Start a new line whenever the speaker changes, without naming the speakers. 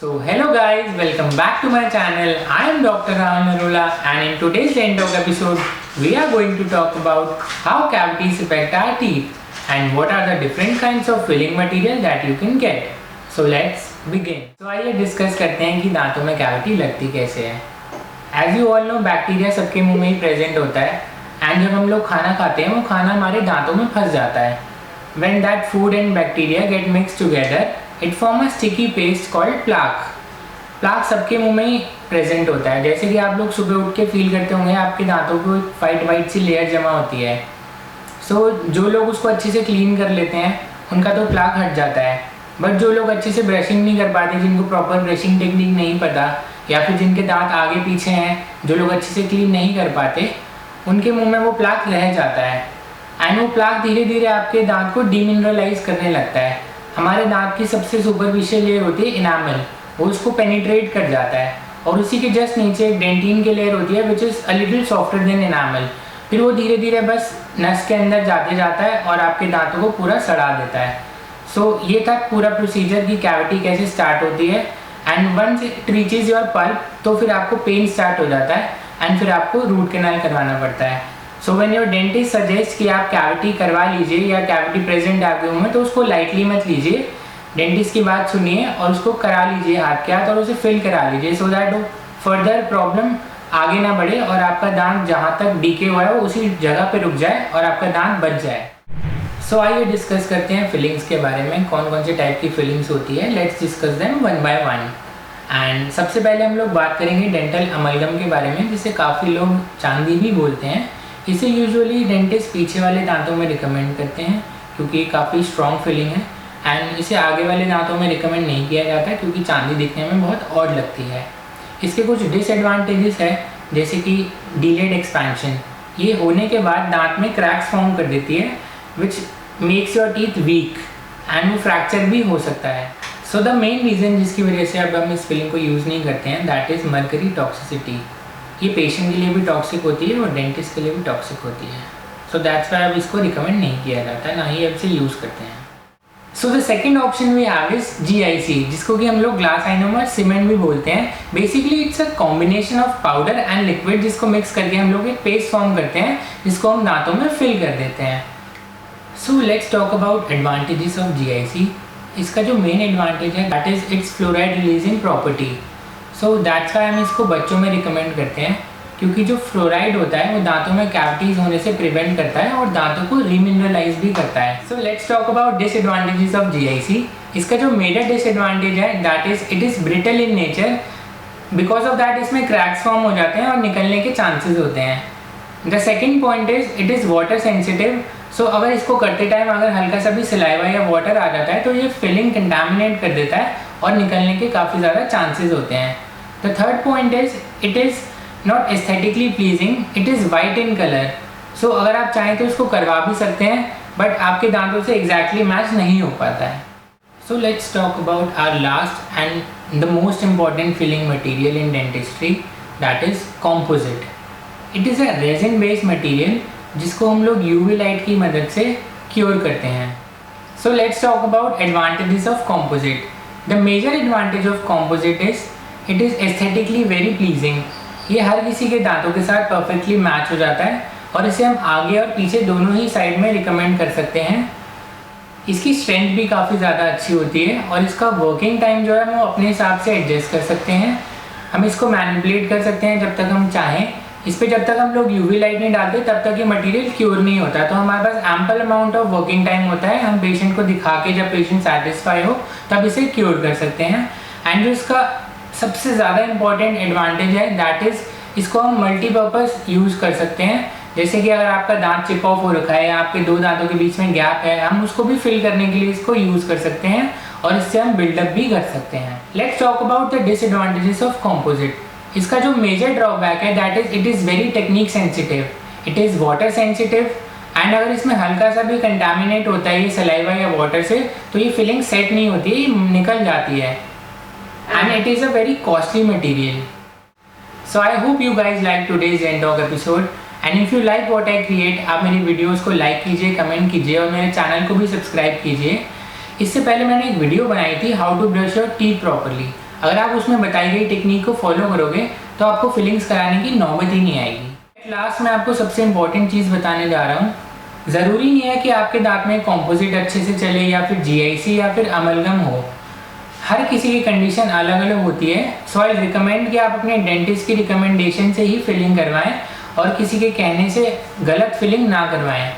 So hello guys, welcome back to my channel. I am Dr. Rahul Narula and in today's Dent Talk episode, we are going to talk about how cavities affect our teeth and what are the different kinds of filling material that you can get. So let's begin. So आइए discuss करते हैं कि दांतों में cavity लगती कैसे है. As you all know, bacteria सबके मुंह में ही प्रेजेंट होता है एंड जब हम लोग खाना खाते हैं वो खाना हमारे दांतों में फंस जाता है. When that food and bacteria get mixed together, it form a sticky paste called plaque. Plaque सबके मुंह में ही प्रेजेंट होता है. जैसे कि आप लोग सुबह उठ के फील करते होंगे आपके दांतों को वाइट सी लेयर जमा होती है. सो जो लोग उसको अच्छे से क्लीन कर लेते हैं उनका तो प्लाक हट जाता है. बट जो लोग अच्छे से ब्रशिंग नहीं कर पाते, जिनको प्रॉपर ब्रशिंग टेक्निक नहीं पता या फिर जिनके दांत आगे पीछे हैं, जो लोग अच्छे से क्लीन नहीं कर पाते, उनके मुँह में वो प्लाक रह जाता है. एंड वो प्लाक धीरे धीरे आपके दांत को डीमिनरलाइज करने लगता है. हमारे दांत की सबसे सुपरफिशियल लेयर होती है इनामल, वो उसको पेनिट्रेट कर जाता है और उसी के जस्ट नीचे एक डेंटिन की लेयर होती है which is a little softer then enamel. फिर वो धीरे धीरे बस नस के अंदर जाते जाता है और आपके दांतों को पूरा सड़ा देता है. सो ये था पूरा प्रोसीजर कि कैविटी कैसे स्टार्ट होती है. And once it reaches your pulp तो फिर आपको पेन स्टार्ट हो जाता है एंड फिर आपको रूट कैनाल करवाना पड़ता है. So when your dentist suggest कि आप कैविटी करवा लीजिए या कैविटी प्रेजेंट है आपके मुंह में, तो उसको लाइटली मत लीजिए. डेंटिस्ट की बात सुनिए और उसको करा लीजिए हाथ के हाथ और उसे फिल करा लीजिए सो दैट वो फर्दर प्रॉब्लम आगे ना बढ़े और आपका दांत जहाँ तक डीके हुआ है वो उसी जगह पे रुक जाए और आपका दांत बच जाए. सो आइए डिस्कस करते हैं फिलिंग्स के बारे में, कौन कौन से टाइप की फिलिंग्स होती है. Let's discuss them one by one. And सबसे पहले हम लोग बात करेंगे डेंटल अमलगम के बारे में, जिसे काफ़ी लोग चांदी भी बोलते हैं. इसे यूजुअली डेंटिस्ट पीछे वाले दांतों में रिकमेंड करते हैं क्योंकि काफ़ी स्ट्रॉन्ग फिलिंग है. एंड इसे आगे वाले दांतों में रिकमेंड नहीं किया जाता क्योंकि चांदी दिखने में बहुत ऑड लगती है. इसके कुछ डिसएडवांटेजेस है जैसे कि डिलेड एक्सपेंशन. ये होने के बाद दांत में क्रैक्स फॉर्म कर देती है which makes your teeth weak and वो फ्रैक्चर भी हो सकता है. सो द मेन रीज़न जिसकी वजह से अब हम इस फिलिंग को यूज़ नहीं करते हैं दैट इज़ मर्करी टॉक्सिसिटी. ये पेशेंट के लिए भी टॉक्सिक होती है और डेंटिस्ट के लिए भी टॉक्सिक होती है. सो दैट्स वाई अब इसको रिकमेंड नहीं किया जाता, ना ही अब इसे यूज़ करते हैं. So the second option we have is GIC, जिसको कि हम लोग ग्लास आइनोमर सीमेंट भी बोलते हैं. Basically it's a combination of powder and liquid जिसको मिक्स करके हम लोग एक पेस्ट फॉर्म करते हैं जिसको हम दांतों में फिल कर देते हैं. So let's talk about advantages of GIC. इसका जो मेन एडवांटेज है that is it's fluoride releasing property. So that's why हम इसको बच्चों में रिकमेंड करते हैं क्योंकि जो फ्लोराइड होता है वो दांतों में कैविटीज होने से प्रिवेंट करता है और दांतों को रीमिनरलाइज भी करता है. So let's talk about disadvantages of GIC. इसका जो मेजर डिसएडवांटेज है that is it is brittle in nature. Because of that इसमें क्रैक्स फॉर्म हो जाते हैं और निकलने के चांसेस होते हैं. The second point is it is water sensitive. So अगर इसको करते टाइम अगर हल्का सा भी सलाइवा या वाटर आ जाता है तो ये फिलिंग कंटामिनेट कर देता है और निकलने के काफ़ी ज़्यादा चांसेस होते हैं. The third point is it is not aesthetically pleasing, it is white in colour. So अगर आप चाहें तो इसको करवा भी सकते हैं बट आपके दांतों से एग्जैक्टली मैच नहीं हो पाता है. So let's talk about our last and the most important filling material in dentistry that is composite. It is a resin based material जिसको हम लोग UV लाइट की मदद से क्योर करते हैं. So let's talk about advantages of composite. The major advantage of composite is it is aesthetically very pleasing. ये हर किसी के दांतों के साथ परफेक्टली मैच हो जाता है और इसे हम आगे और पीछे दोनों ही साइड में रिकमेंड कर सकते हैं. इसकी स्ट्रेंथ भी काफ़ी ज़्यादा अच्छी होती है और इसका वर्किंग टाइम जो है वो अपने हिसाब से एडजस्ट कर सकते हैं. हम इसको मैनिपुलेट कर सकते हैं जब तक हम चाहें. इस पर जब तक हम लोग UV लाइट नहीं डालते तब तक ये मटेरियल क्योर नहीं होता. तो हमारे पास ample amount of working time होता है. हम पेशेंट को दिखा के जब पेशेंट सेटिस्फाई हो तब इसे क्योर कर सकते हैं. एंड जो इसका सबसे ज़्यादा इंपॉर्टेंट एडवांटेज है दैट इज़ इसको हम मल्टीपर्पज़ यूज़ कर सकते हैं. जैसे कि अगर आपका दांत चिप ऑफ हो रखा है या आपके दो दांतों के बीच में गैप है, हम उसको भी फिल करने के लिए इसको यूज़ कर सकते हैं और इससे हम बिल्डअप भी कर सकते हैं. Let's talk about the disadvantages of composite. इसका जो मेजर ड्रॉबैक है that is it is very technique sensitive, it is water sensitive and अगर इसमें हल्का सा भी कंटामिनेट होता है ये सलाइवा या वाटर से तो ये फिलिंग सेट नहीं होती है, ये निकल जाती है. And it is a very costly material. So I hope you guys like today's dent talk episode and if you like what I create आप मेरी वीडियोज़ को लाइक कीजिए, कमेंट कीजिए और मेरे चैनल को भी सब्सक्राइब कीजिए. इससे पहले मैंने एक वीडियो बनाई थी how to brush your teeth properly. अगर आप उसमें बताई गई टेक्निक को फॉलो करोगे तो आपको फिलिंग्स कराने की नौबत ही नहीं आएगी। लास्ट में आपको सबसे इम्पोर्टेंट चीज़ बताने जा रहा हूँ, ज़रूरी नहीं है कि आपके दांत में कॉम्पोजिट अच्छे से चले या फिर जीआईसी या फिर अमलगम हो। हर किसी की कंडीशन अलग अलग होती है। सो आई रिकमेंड कि आप अपने डेंटिस्ट की रिकमेंडेशन से ही फिलिंग करवाएं और किसी के कहने से गलत फिलिंग ना करवाएं।